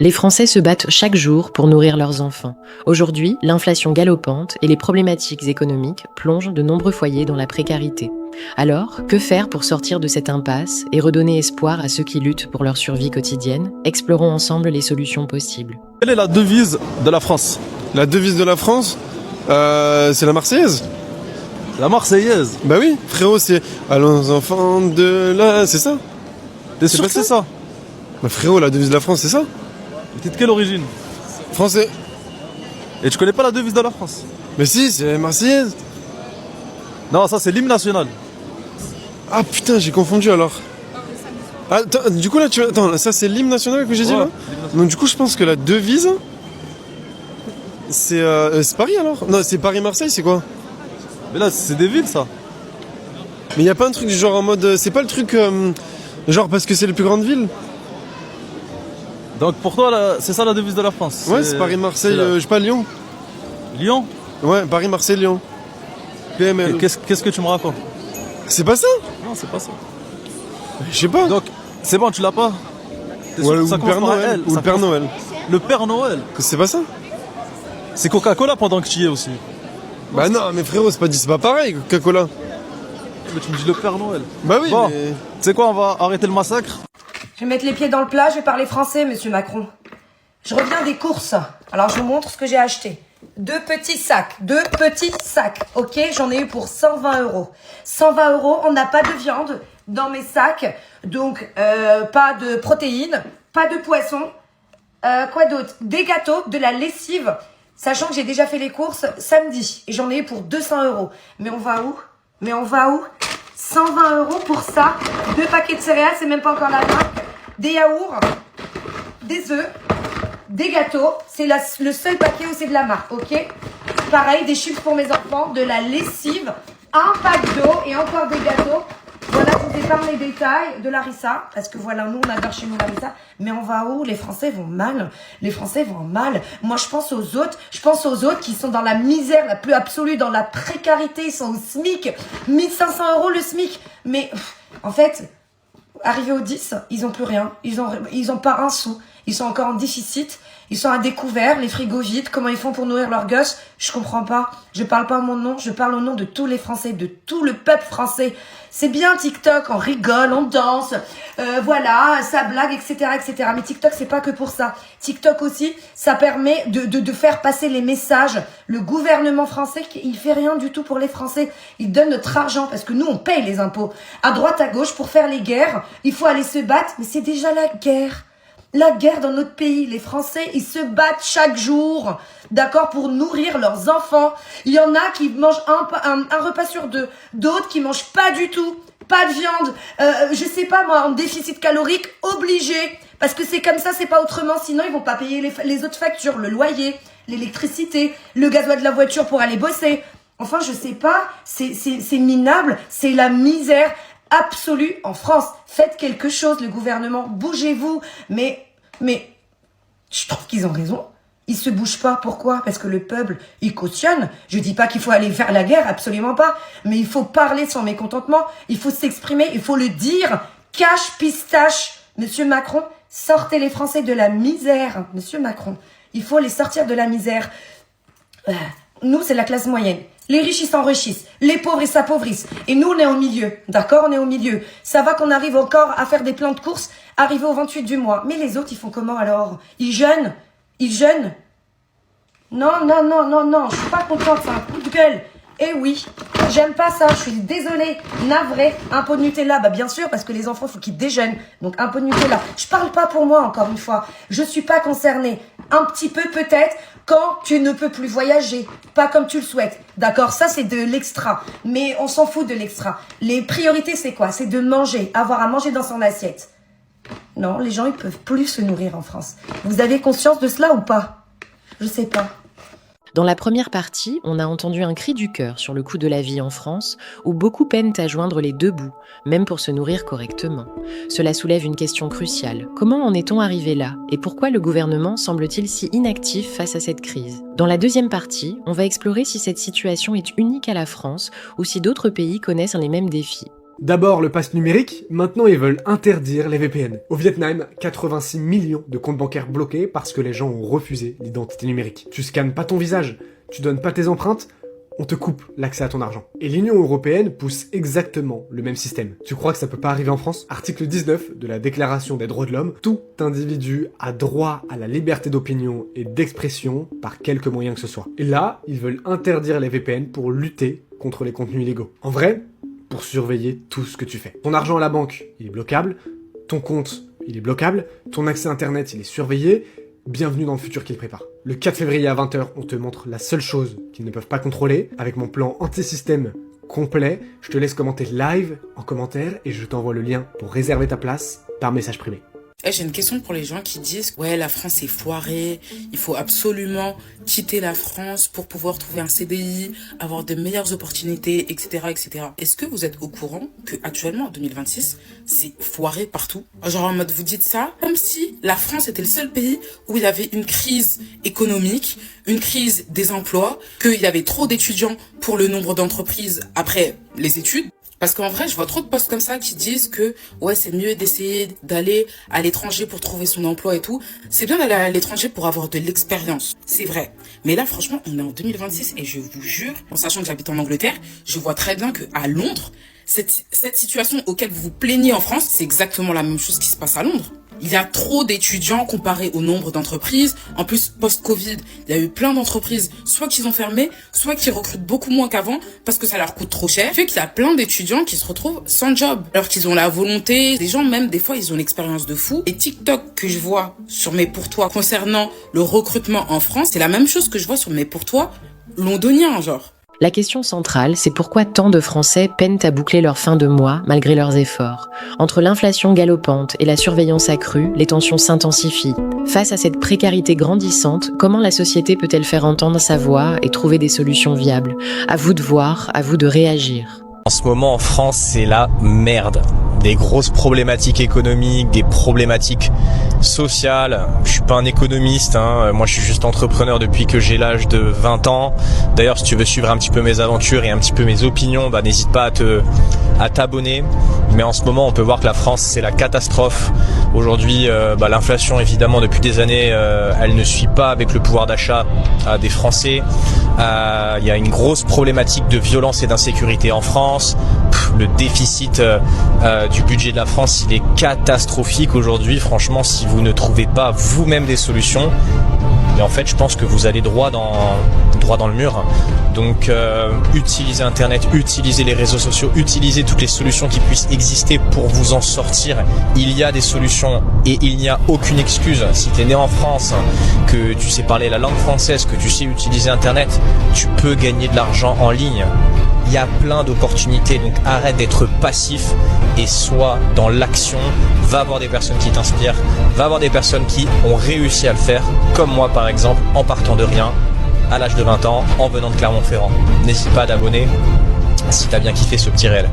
Les Français se battent chaque jour pour nourrir leurs enfants. Aujourd'hui, l'inflation galopante et les problématiques économiques plongent de nombreux foyers dans la précarité. Alors, que faire pour sortir de cette impasse et redonner espoir à ceux qui luttent pour leur survie quotidienne? Explorons ensemble les solutions possibles. Quelle est la devise de la France? La devise de la France, c'est la Marseillaise. La Marseillaise. Bah oui, frérot, c'est allons enfants de la... C'est ça? T'es sûr que c'est ça? Bah frérot, la devise de la France, c'est ça? T'es de quelle origine? Français. Et tu connais pas la devise de la France? Mais si, c'est la Marseillaise. Non, ça c'est l'hymne national. Ah putain, j'ai confondu alors. Attends, du coup là, attends, ça c'est l'hymne national que j'ai dit Ouais, là? l'hymne national. Donc du coup, je pense que la devise, c'est Paris alors? Non, c'est Paris-Marseille, c'est quoi? Mais là, c'est des villes ça. Mais y a pas un truc du genre en mode... c'est pas le truc... genre parce que c'est les plus grandes villes? Donc pour toi, c'est ça la devise de la France? Ouais, c'est Paris-Marseille, je sais pas, Lyon. Lyon? Ouais, Paris-Marseille-Lyon. PML. Qu'est-ce que tu me racontes? C'est pas ça? Non, c'est pas ça. Je sais pas. Donc, c'est bon, tu l'as pas? T'es sûr Ouais, que ou ça le commence Père par un Noël. L? Ou Ça le Père commence- Noël. Le Père Noël? C'est pas ça? C'est Coca-Cola pendant que tu y es aussi. Bah non, mais frérot, c'est pas pareil, Coca-Cola. Mais tu me dis le Père Noël. Bah oui, Bon, mais... tu sais quoi, on va arrêter le massacre. Je vais mettre les pieds dans le plat, je vais parler français, monsieur Macron. Je reviens des courses. Alors, je vous montre ce que j'ai acheté. Deux petits sacs, ok? J'en ai eu pour 120 €. 120 €, on n'a pas de viande dans mes sacs, donc pas de protéines, pas de poisson. Quoi d'autre? Des gâteaux, de la lessive, sachant que j'ai déjà fait les courses samedi, et j'en ai eu pour 200 €. Mais on va où? 120 € pour ça. 2 paquets de céréales, c'est même pas encore la marque. Des yaourts, des œufs, des gâteaux. C'est le seul paquet où c'est de la marque, ok? Pareil, des chips pour mes enfants, de la lessive, un pack d'eau et encore des gâteaux. Voilà, je vous épargne les détails de Larissa, parce que voilà, nous, on adore chez nous Larissa. Mais on va où? Les Français vont mal. Les Français vont mal. Moi, je pense aux autres qui sont dans la misère la plus absolue, dans la précarité. Ils sont au SMIC. 1500 € le SMIC. Mais, en fait, arrivés au 10, ils ont plus rien. Ils ont pas un sou. Ils sont encore en déficit. Ils sont à découvert, les frigos vides. Comment ils font pour nourrir leurs gosses? Je comprends pas. Je parle pas à mon nom, je parle au nom de tous les Français, de tout le peuple français. C'est bien TikTok, on rigole, on danse, voilà, ça blague, etc., etc. Mais TikTok, c'est pas que pour ça. TikTok aussi, ça permet de faire passer les messages. Le gouvernement français, il fait rien du tout pour les Français. Il donne notre argent, parce que nous, on paye les impôts. À droite, à gauche, pour faire les guerres, il faut aller se battre, mais c'est déjà la guerre. La guerre dans notre pays, les Français, ils se battent chaque jour, d'accord, pour nourrir leurs enfants. Il y en a qui mangent un repas sur deux, d'autres qui mangent pas du tout, pas de viande, je sais pas moi, en déficit calorique, obligé, parce que c'est comme ça, c'est pas autrement, sinon ils vont pas payer les autres factures, le loyer, l'électricité, le gasoil de la voiture pour aller bosser. Enfin, je sais pas, c'est minable, c'est la misère absolue en France. Faites quelque chose, le gouvernement, bougez-vous. Mais, je trouve qu'ils ont raison. Ils se bougent pas. Pourquoi? Parce que le peuple, il cautionne. Je dis pas qu'il faut aller faire la guerre, absolument pas. Mais il faut parler de son mécontentement. Il faut s'exprimer, il faut le dire. Cache, pistache. Monsieur Macron, sortez les Français de la misère. Monsieur Macron, il faut les sortir de la misère. Nous, c'est la classe moyenne. Les riches, ils s'enrichissent. Les pauvres, ils s'appauvrissent. Et nous, on est au milieu. D'accord? On est au milieu. Ça va qu'on arrive encore à faire des plans de course, arriver au 28 du mois. Mais les autres, ils font comment alors? Ils jeûnent? Ils jeûnent? Non. Je suis pas contente, c'est un coup de gueule. Eh oui, j'aime pas ça. Je suis désolée. Navrée. Un pot de Nutella. Bah, bien sûr, parce que les enfants, faut qu'ils déjeunent. Donc, un pot de Nutella. Je parle pas pour moi, encore une fois. Je suis pas concernée. Un petit peu, peut-être, quand tu ne peux plus voyager. Pas comme tu le souhaites. D'accord? Ça, c'est de l'extra. Mais on s'en fout de l'extra. Les priorités, c'est quoi? C'est de manger. Avoir à manger dans son assiette. Non, les gens, ils peuvent plus se nourrir en France. Vous avez conscience de cela ou pas? Je sais pas. Dans la première partie, on a entendu un cri du cœur sur le coût de la vie en France, où beaucoup peinent à joindre les deux bouts, même pour se nourrir correctement. Cela soulève une question cruciale. Comment en est-on arrivé là? Et pourquoi le gouvernement semble-t-il si inactif face à cette crise? Dans la deuxième partie, on va explorer si cette situation est unique à la France ou si d'autres pays connaissent les mêmes défis. D'abord le pass numérique, maintenant ils veulent interdire les VPN. Au Vietnam, 86 millions de comptes bancaires bloqués parce que les gens ont refusé l'identité numérique. Tu scannes pas ton visage, tu donnes pas tes empreintes, on te coupe l'accès à ton argent. Et l'Union Européenne pousse exactement le même système. Tu crois que ça peut pas arriver en France? Article 19 de la Déclaration des droits de l'homme, tout individu a droit à la liberté d'opinion et d'expression par quelque moyen que ce soit. Et là, ils veulent interdire les VPN pour lutter contre les contenus illégaux. En vrai, pour surveiller tout ce que tu fais. Ton argent à la banque, il est bloquable, ton compte, il est bloquable, ton accès internet, il est surveillé. Bienvenue dans le futur qu'ils préparent. Le 4 février à 20h, on te montre la seule chose qu'ils ne peuvent pas contrôler. Avec mon plan anti-système complet, je te laisse commenter live en commentaire et je t'envoie le lien pour réserver ta place par message privé. J'ai une question pour les gens qui disent « Ouais, la France est foirée, il faut absolument quitter la France pour pouvoir trouver un CDI, avoir de meilleures opportunités, etc. etc. » Est-ce que vous êtes au courant qu'actuellement, en 2026, c'est foiré partout? Genre en mode, vous dites ça comme si la France était le seul pays où il y avait une crise économique, une crise des emplois, qu'il y avait trop d'étudiants pour le nombre d'entreprises après les études. Parce qu'en vrai, je vois trop de posts comme ça qui disent que ouais, c'est mieux d'essayer d'aller à l'étranger pour trouver son emploi et tout. C'est bien d'aller à l'étranger pour avoir de l'expérience, c'est vrai. Mais là, franchement, on est en 2026 et je vous jure, en sachant que j'habite en Angleterre, je vois très bien que à Londres, cette situation auquel vous vous plaignez en France, c'est exactement la même chose qui se passe à Londres. Il y a trop d'étudiants comparé au nombre d'entreprises. En plus, post-Covid, il y a eu plein d'entreprises, soit qui ont fermé, soit qui recrutent beaucoup moins qu'avant parce que ça leur coûte trop cher. Fait qu'il y a plein d'étudiants qui se retrouvent sans job. Alors qu'ils ont la volonté, des gens même, des fois, ils ont l'expérience de fou. Et TikTok que je vois sur mes pour toi concernant le recrutement en France, c'est la même chose que je vois sur mes pour toi londoniens, genre. La question centrale, c'est pourquoi tant de Français peinent à boucler leur fin de mois malgré leurs efforts. Entre l'inflation galopante et la surveillance accrue, les tensions s'intensifient. Face à cette précarité grandissante, comment la société peut-elle faire entendre sa voix et trouver des solutions viables? À vous de voir, à vous de réagir. En ce moment en France, c'est la merde. Des grosses problématiques économiques, des problématiques sociales. Je suis pas un économiste, moi je suis juste entrepreneur depuis que j'ai l'âge de 20 ans. D'ailleurs, si tu veux suivre un petit peu mes aventures et un petit peu mes opinions, n'hésite pas à t'abonner. Mais en ce moment, on peut voir que la France, c'est la catastrophe. Aujourd'hui, l'inflation, évidemment, depuis des années, elle ne suit pas avec le pouvoir d'achat des Français. Il y a une grosse problématique de violence et d'insécurité en France. Le déficit du budget de la France, il est catastrophique aujourd'hui. Franchement, si vous ne trouvez pas vous-même des solutions, et en fait, je pense que vous allez droit dans le mur. Donc, utilisez Internet, utilisez les réseaux sociaux, utilisez toutes les solutions qui puissent exister pour vous en sortir. Il y a des solutions et il n'y a aucune excuse. Si tu es né en France, que tu sais parler la langue française, que tu sais utiliser Internet, tu peux gagner de l'argent en ligne. Il y a plein d'opportunités, donc arrête d'être passif et sois dans l'action. Va voir des personnes qui t'inspirent, va voir des personnes qui ont réussi à le faire, comme moi par exemple, en partant de rien, à l'âge de 20 ans, en venant de Clermont-Ferrand. N'hésite pas à t'abonner si t'as bien kiffé ce petit réel.